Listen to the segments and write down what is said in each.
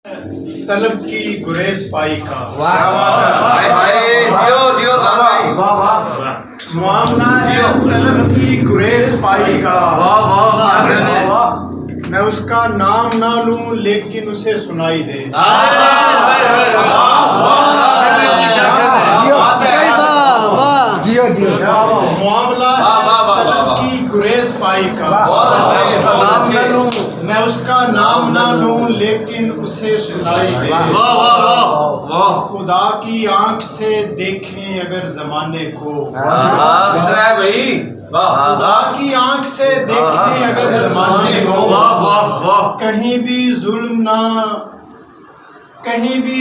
तलब की गुरेज पाई का मामला है तलब की गुरेज पाई का। मैं उसका नाम ना लूं लेकिन उसे सुनाई दे। मामला है तलब की गुरेज पाई का। मैं उसका नाम ना लूं लेकिन उसे सुनाई दे। खुदा की आंख से देखें अगर जमाने को, खुदा की आंख से देखें अगर जमाने को, कहीं भी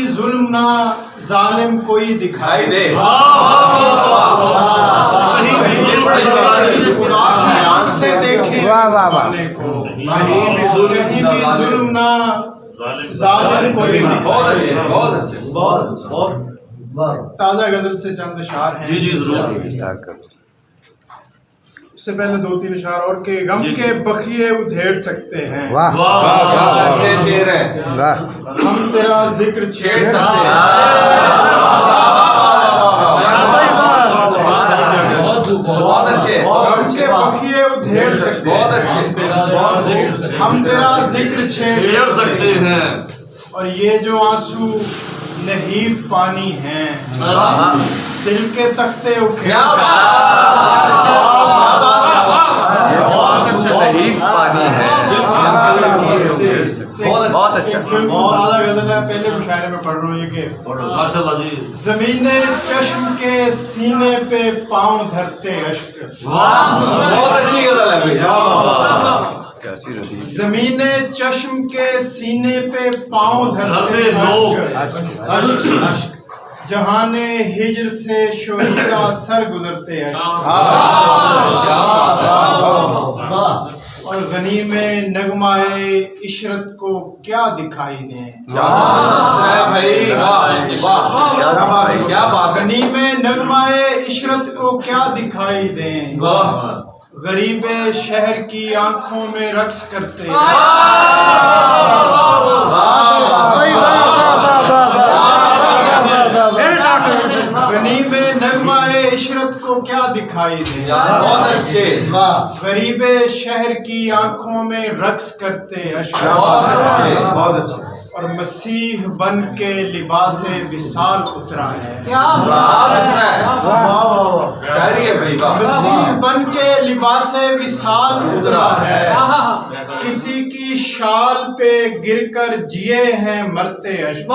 जुल्म ना जालिम कोई दिखाई दे। खुदा की आंख से देखें जमाने को, कहीं भी जुल्म ना जालिम कोई दिखाई दे। ताज़ा गजल से चंद अशार हैं। जी जरूर। उससे पहले दो तीन अशार और के गम के बखिए उधेड़ सकते हैं। अच्छे शेर है। हम तेरा जिक्र छेड़ सकते हैं। बहुत अच्छे। गम के बखिए उधेड़ सकते हैं। हम तेरा जिक्र छेड़ सकते हैं। और ये जो आंसू नहीफ पानी हैं, दिल के तख्ते उखेड़ बहुत अच्छा। ताज़ा गजल है, पहले मुशायरे में पढ़ रहा हूँ ये कि माशाल्लाह जी। ज़मीने चश्म के सीने पे पाँव धरते अश्क। बहुत अच्छी गजल है भैया। ज़मीने चश्म के सीने पे पाँव धरते अश्क। जहाने हिज्र से शोहीदा सर गुजरते अश्क। और गनी में नगमाए इशरत को क्या दिखाई दें। क्या बात। गनी में नगमाए इशरत को क्या दिखाई दें। गरीबे शहर की आंखों में रक्स करते गनी में नगमाए इशरत को क्या दिखाई दे। बहुत अच्छे। गरीबे शहर की आंखों में रक्स करते बहुत अच्छे। और मसीह बन के लिबासे विसाल उतरा है। मसीह बन के लिबासे विसाल उतरा है। किसी की शाल पे गिरकर जिए हैं मरते अश्क।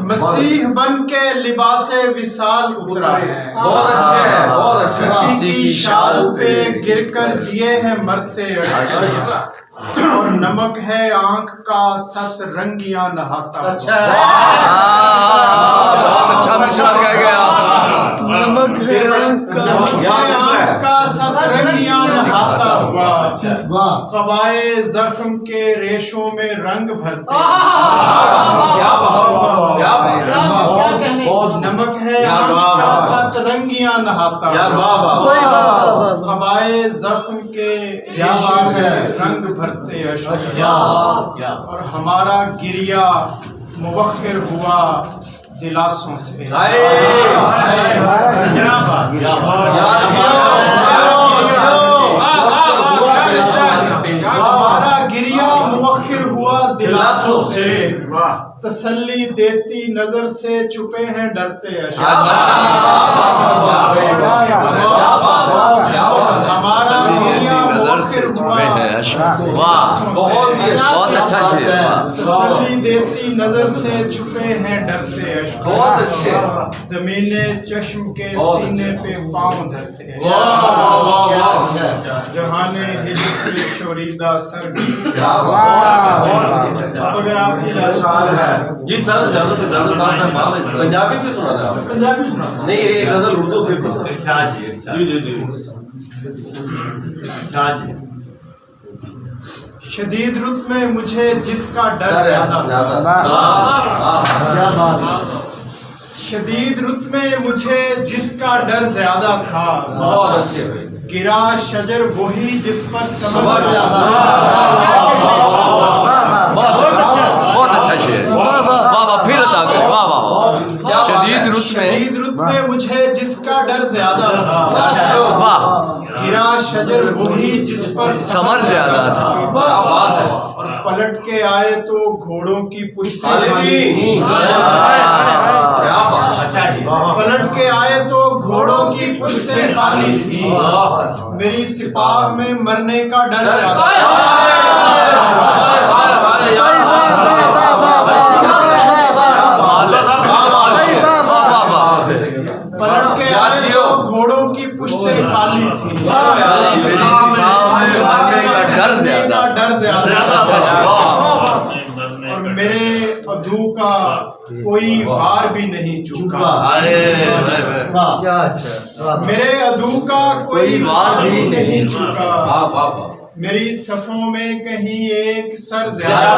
मसीह बन के लिबासे विसाल उतरा है। बहुत अच्छे है। बहुत अच्छे। किसी की शाल पे गिरकर जिए हैं मरते अश्क। और नमक है आंख का सत रंगियां नहाता। अच्छा मिश्रा कह गया। नमक है आंख का सत रंगियां नहाता हुआ। कबाए जख्म के रेशों में रंग भरते। नमक है आंख का सत रंगियां नहाता हुआ। कबाए जख्म के रेशों में रंग भरते अश्क। और हमारा गिरिया मुबख्खिर हुआ दिलासों से। हमारा गिरिया मुबख्खिर हुआ दिलासों से। तसल्ली देती नजर से छुपे हैं डरते अश्क। हमारा गिरिया मुबख्खिर हुआ बहुत अच्छा शेर। तसल्ली देती नजर से छुपे हैं डरते अश्क। बहुत अच्छे। ज़मीने चश्म के सीने पे पाँव धरते हैं। जहाने हिज्र से शोरीदा सर। अगर आपकी जी सर ज्यादा से ज्यादा पंजाबी भी सुना था। पंजाबी सुना। नहीं ये गजल उर्दू भी जी शदीद रुत में मुझे जिसका डर ज्यादा। शदीद रुत में मुझे जिसका डर ज्यादा था, बहुत अच्छे भाई। गिरा शजर वही जिस पर समझ ज्यादा बहुत अच्छा शेर। वाह वाह, फिर अता करें। वाह वाह। शदीद रुत में मुझे जिसका डर ज्यादा था, वाह, गिरा शजर वही जिस पर समर ज्यादा था। और पलट के आए तो घोड़ों की पुश्तें खाली थी। क्या बात। पलट के आए तो घोड़ों की पुश्तें खाली थी, मेरी सिपाह में मरने का डर ज्यादा पलट के आए तो घोड़ों की पुश्तें खाली थी, डर ज्यादा और मेरे अदू का कोई वार भी नहीं चुका। क्या अच्छा। मेरे अदू का कोई वार भी नहीं चुका, मेरी सफों में कहीं एक सर ज्यादा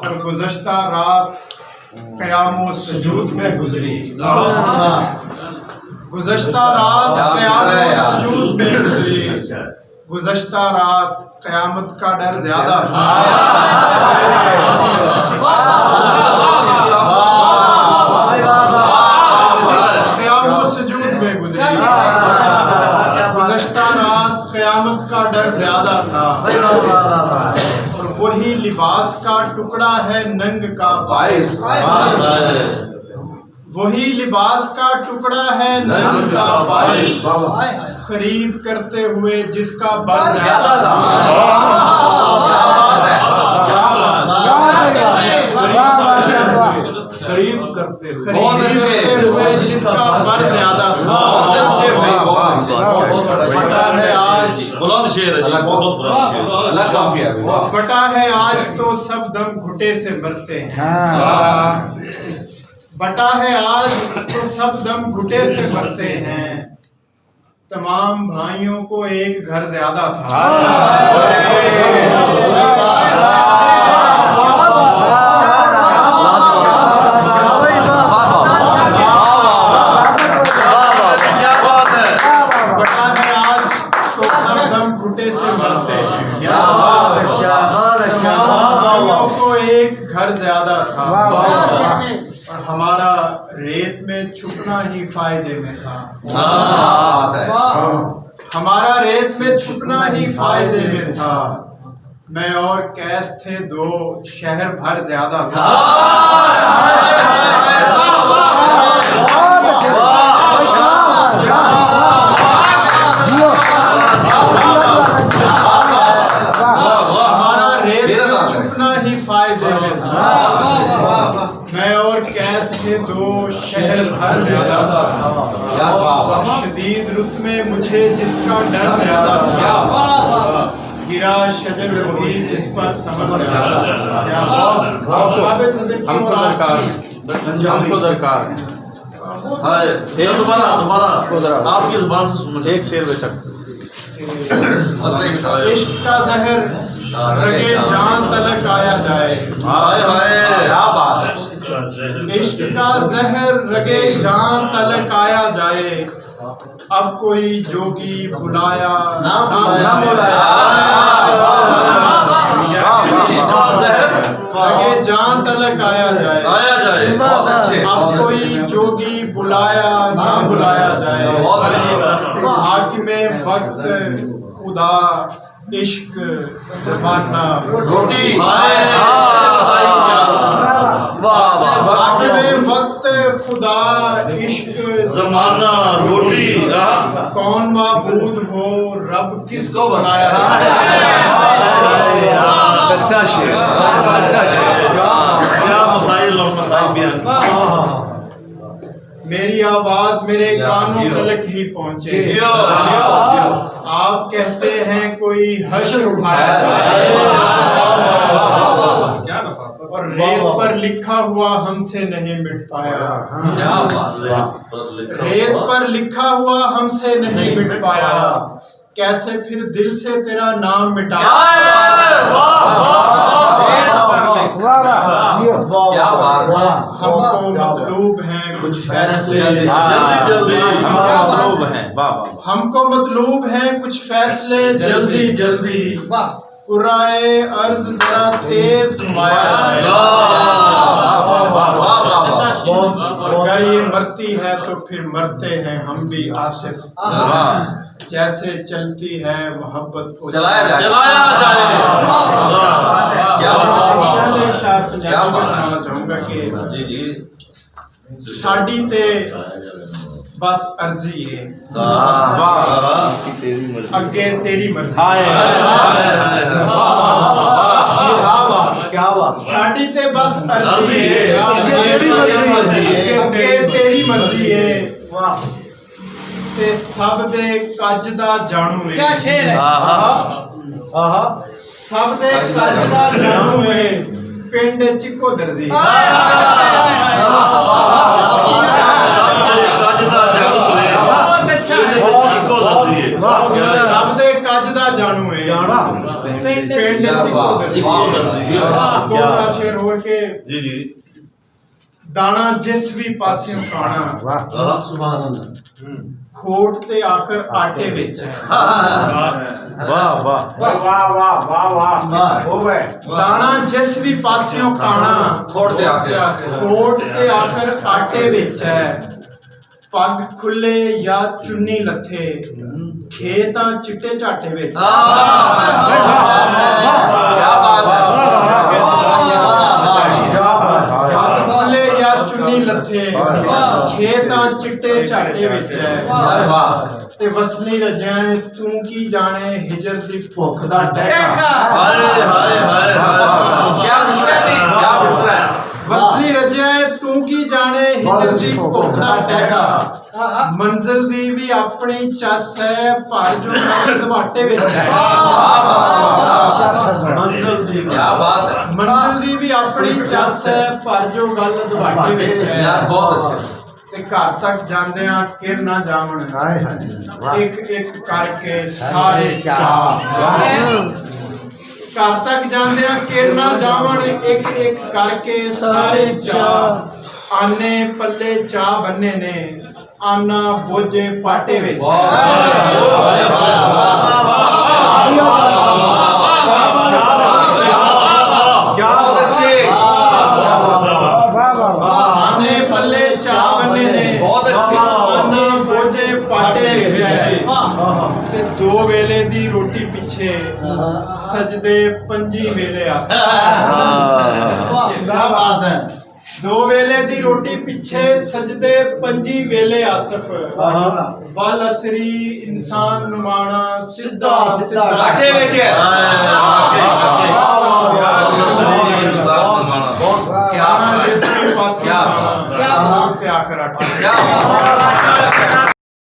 और गुज़श्ता रात क़याम सजूद में गुजरी, गुज़श्ता रात क़याम सजूद में गुजरी, गुज़श्ता रात क़यामत का डर ज्यादा था। क़याम सजूद में गुजरी, गुज़श्ता रात क़यामत का डर ज्यादा था और वही लिबास का टुकड़ा है नंग का बाइस, वही लिबास का टुकड़ा है नंग का बाइस, खरीद करते हुए जिसका बल ज्यादा था। खरीद करते हुए जिसका बल ज्यादा था। बटा है आज बुलंद शेर है जी, बहुत बुलंद शेर। अल्लाह काफी है। बटा है आज तो सब दम घुटे से मरते हैं, बटा है आज तो सब दम घुटे से मरते हैं, तमाम भाइयों को एक घर ज्यादा था। बटा है आज तो सब दम घुटे से मरते हैं, तमाम भाइयों को एक घर ज्यादा था और हमारा रेत में छुपना ही फायदे में था। हमारा रेत में छुपना ही फायदे में था, मैं और कैस थे दो शहर भर ज्यादा था। हमारा रेत में छुपना ही फायदे में था, मैं और कैस थे दो शहर भर ज्यादा था। शदीद रुत में मुझे जिसका डर ज्यादा था, गिरा शजर वही जिस पर समझ ज्यादा था। हमको दरकार है। ये दोबारा आपकी जुबान से सुनना एक शेर बेशक। इश्क का जहर रगे जान तलक आया जाए, क्या बात है। इश्क का जहर रगे जान तलक आया जाए, अब कोई जोगी बुलाया ना बुलाया। रगे जान तलक आया जाए, बहुत अच्छे। अब कोई जोगी बुलाया ना बुलाया जाए। हाकिमे वक्त खुदा इश्क ज़माना रोटी, हाकिमे वक्त खुदा इश्क जमाना रोटी। कौन माबूद हो रब किसको बनाया। सच्चा शेर, सच्चा शेर। क्या मसाइल और मसाइल भी मेरी आवाज मेरे कानों तलक ही पहुंचे, आप कहते हैं कोई हश्र उठाया जाए, और रेत पर लिखा हुआ हमसे नहीं मिट पाया। रेत पर लिखा हुआ हमसे नहीं मिट पाया, कैसे फिर दिल से तेरा नाम मिटा क्या बात है हमको मतलूब हैं कुछ फैसले जल्दी जल्दी मतलूब हैं वाह वाह हमको मतलूब हैं कुछ फैसले जल्दी जल्दी कुराए अर्ज जरा तेज घुमाया और अगर ये मरती है तो फिर मरते हैं हम भी आसिफ जैसे चलती है मोहब्बत को चलाया जाए क्या पहले एक शायर पंजाबी में सुनाना चाहूंगा कि जी जी साड़ी ते बस अर्जी है अगे तेरी मर्जी क्या बात साड़ी ते बस अर्जी है अगे तेरी मर्जी है ते सब दे कज दा जानू है क्या शेर है सब दे कज दा जानू है पिंड चिको दर्जी सब दे कज दा जानू है पिंड चिको दर्जी दो चार शेर होर के जी जी दाना जिस भी पासियों खाना खोट ते आकर आटे विच है वाह वाह दाना जिस भी पासियों खाना खोड़ दे आके खोट ते आकर आटे विच है पग खुले या चुन्नी लथे खेतां चिट्टे झाटे विच क्या बात है पग खुले या चुन्नी लथे खेतां चिट्टे झाटे विच है ते वसली रजियां तू की जाने हिजर दी भुख दा टहका हाय हाय हाय हाय क्या मिसरा है क्या मिसरा है वसली रजियां तू की जाने हिजर दी भुख दा टहका मंजिल दी भी अपनी चस है पर जो दवाटे विच है क्या बात है मंजिल दी भी अपनी चस है पर जो गल दवाटे विच है यार बहुत अच्छे ते घर तक जांदियां किर ना जावण एक एक करके सारे चाह घर तक जांदियां किर ना जावण एक एक करके सारे चाह आने पल्ले चाह बन्ने ने आना बोझे पाटे विच क्या बहुत अच्छे आने पल्ले चाह बन्ने ने बहुत अच्छे आना बोझे पाटे विच ते दो वेले दी रोटी पिछे सजदे पंजी वेले आस क्या बात है दो वेले दी रोटी पिछे सजदे पंजी वेले आसफ वल असरी इंसान नुमाना सिद्धा सिद्धा घाटे विच क्या जिस पासे क्या क्या आकर क्या